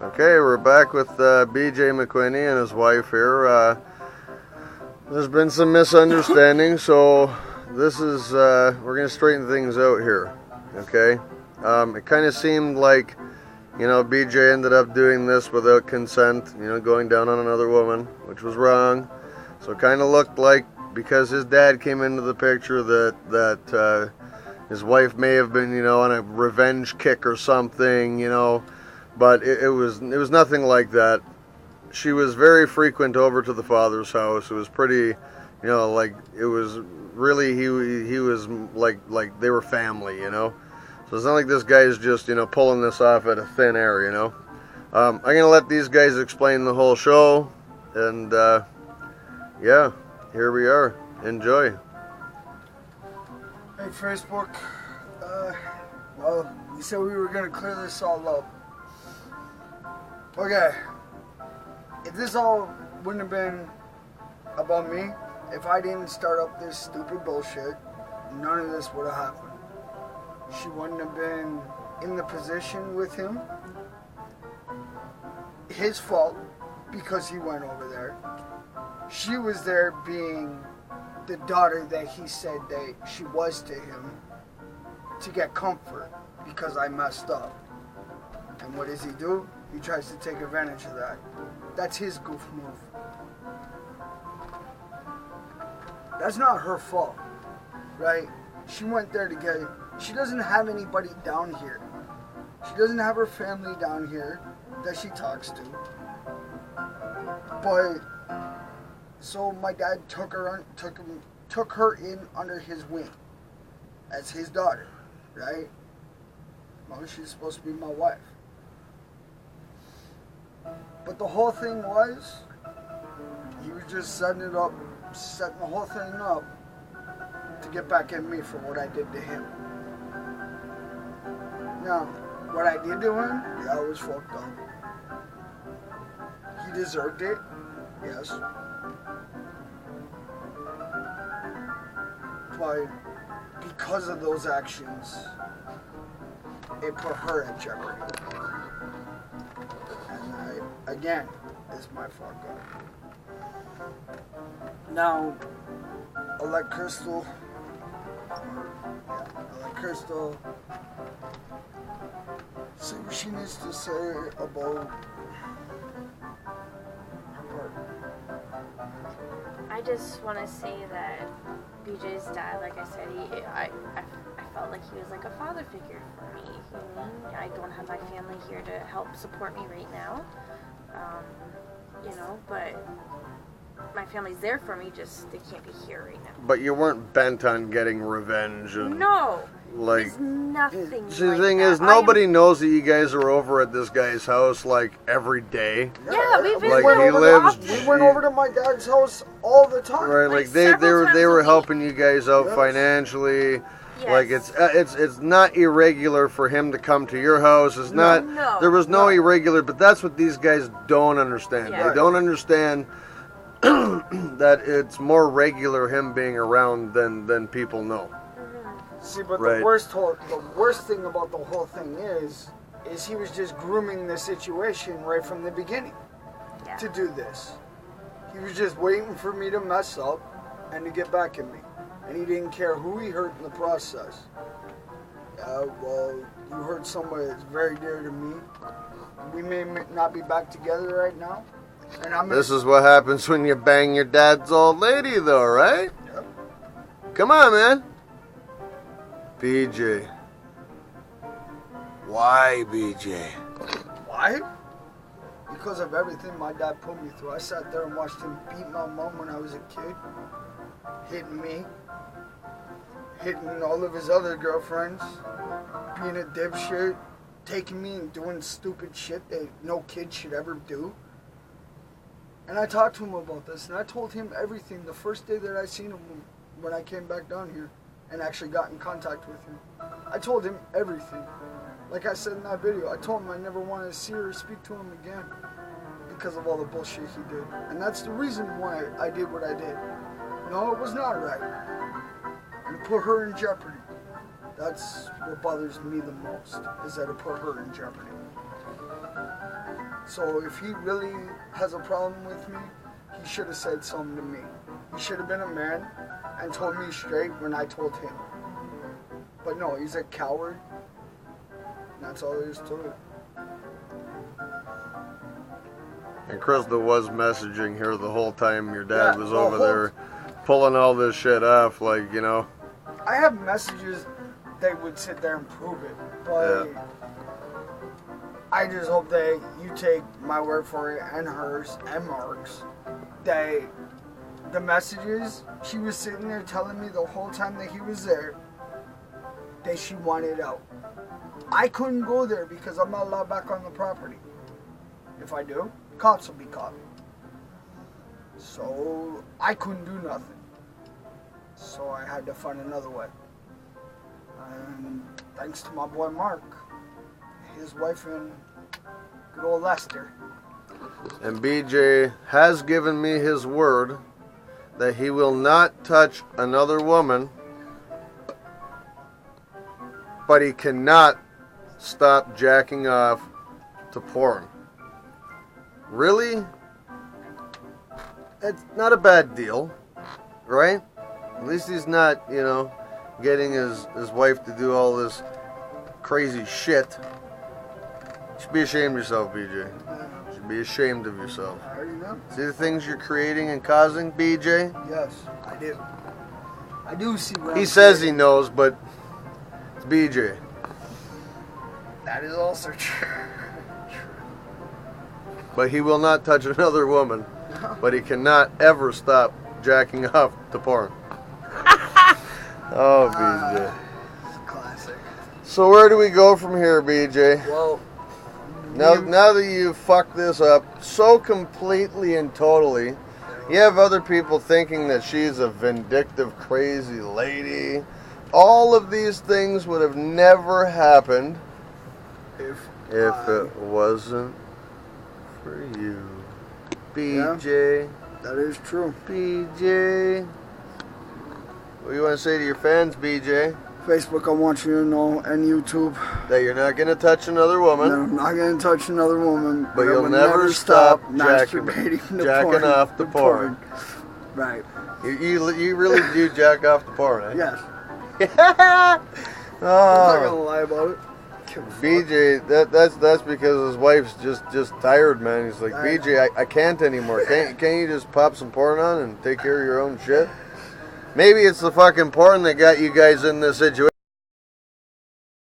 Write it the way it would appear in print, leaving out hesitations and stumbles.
Okay, we're back with BJ McWhinney and his wife here. There's been some misunderstanding, so this is, we're going to straighten things out here, okay? It kind of seemed like, BJ ended up doing this without consent, going down on another woman, which was wrong. So it kind of looked like, because his dad came into the picture, that his wife may have been, on a revenge kick or something, but it was nothing like that. She was very frequent over to the father's house. It was pretty, like it was really he was like they were family, So it's not like this guy's just pulling this off out of thin air, I'm gonna let these guys explain the whole show, and yeah, here we are. Enjoy. Hey Facebook, well, you said we were gonna clear this all up. Okay, if this all wouldn't have been about me, if I didn't start up this stupid bullshit, none of this would have happened. She wouldn't have been in the position with him. His fault, because he went over there. She was there being the daughter that he said that she was to him to get comfort because I messed up. And what does he do? He tries to take advantage of that. That's his goof move. That's not her fault, right? She went there to get it. She doesn't have anybody down here. She doesn't have her family down here that she talks to. But so my dad took her in under his wing as his daughter, right? Well, she's supposed to be my wife. But the whole thing was, he was just setting the whole thing up to get back at me for what I did to him. Now, what I did to him, yeah, it was fucked up. He deserved it, yes. But because of those actions, it put her at jeopardy. Again, it's my fuck up. Now, I'll let Crystal say what she needs to say about her part. I just want to say that BJ's dad, like I said, I felt like he was like a father figure for me. I don't have my family here to help support me right now. But my family's there for me, just they can't be here right now. But you weren't bent on getting revenge and no, like there's nothing. The thing is, nobody knows that you guys are over at this guy's house like every day. Yeah, we've been like we went over to my dad's house all the time. Right, like they were helping you guys out financially. Yes. Like it's not irregular for him to come to your house. It's not. There was no irregular, but that's what these guys don't understand. Yeah. They don't understand that it's more regular him being around than people know. See, but the worst thing about the whole thing is he was just grooming the situation right from the beginning to do this. He was just waiting for me to mess up and to get back at me. And he didn't care who he hurt in the process. Well, you hurt somebody that's very dear to me. We may not be back together right now. And this is what happens when you bang your dad's old lady, though, right? Yep. Come on, man. BJ. Why, BJ? Why? Because of everything my dad put me through. I sat there and watched him beat my mom when I was a kid. Hitting me. Hitting all of his other girlfriends. Being a dipshit. Taking me and doing stupid shit that no kid should ever do. And I talked to him about this, and I told him everything the first day that I seen him when I came back down here and actually got in contact with him. I told him everything. Like I said in that video, I told him I never wanted to see or speak to him again because of all the bullshit he did. And that's the reason why I did what I did. No, it was not right. And it put her in jeopardy. That's what bothers me the most, is that it put her in jeopardy. So if he really has a problem with me, he should have said something to me. He should have been a man and told me straight when I told him. But no, he's a coward. That's all there is to it. And Krista was messaging here the whole time your dad was over there pulling all this shit off, like, you know. I have messages they would sit there and prove it, but I just hope that you take my word for it, and hers, and Mark's, that the messages she was sitting there telling me the whole time that he was there, that she wanted out. I couldn't go there because I'm not allowed back on the property. If I do, cops will be caught. So I couldn't do nothing. So I had to find another way. And thanks to my boy Mark, his wife and good old Lester. And BJ has given me his word that he will not touch another woman, but he cannot stop jacking off to porn. Really? That's not a bad deal, right? At least he's not, you know, getting his wife to do all this crazy shit. You should be ashamed of yourself, BJ. You should be ashamed of yourself. I already know. See the things you're creating and causing, BJ? Yes, I do. I do see what He I'm says saying. he knows, but it's BJ. That is also true. But he will not touch another woman. But he cannot ever stop jacking off to porn. Oh, BJ. Classic. So where do we go from here, BJ? Well, Now that you fucked this up so completely and totally, you have other people thinking that she's a vindictive, crazy lady. All of these things would have never happened if it wasn't for you. BJ. Yeah, that is true. BJ. What do you want to say to your fans, BJ? Facebook, I want you to know, and YouTube, That you're not going to touch another woman. that I'm not going to touch another woman, But I you'll will never stop masturbating to jacking porn, off to porn. Right. You really do jack off to porn, eh? Yes. I'm not Oh, gonna lie about it. Give a fuck. BJ, that's because his wife's just tired, man. He's like, I BJ, I can't anymore. Can't you just pop some porn on and take care of your own shit? Maybe it's the fucking porn that got you guys in this situation.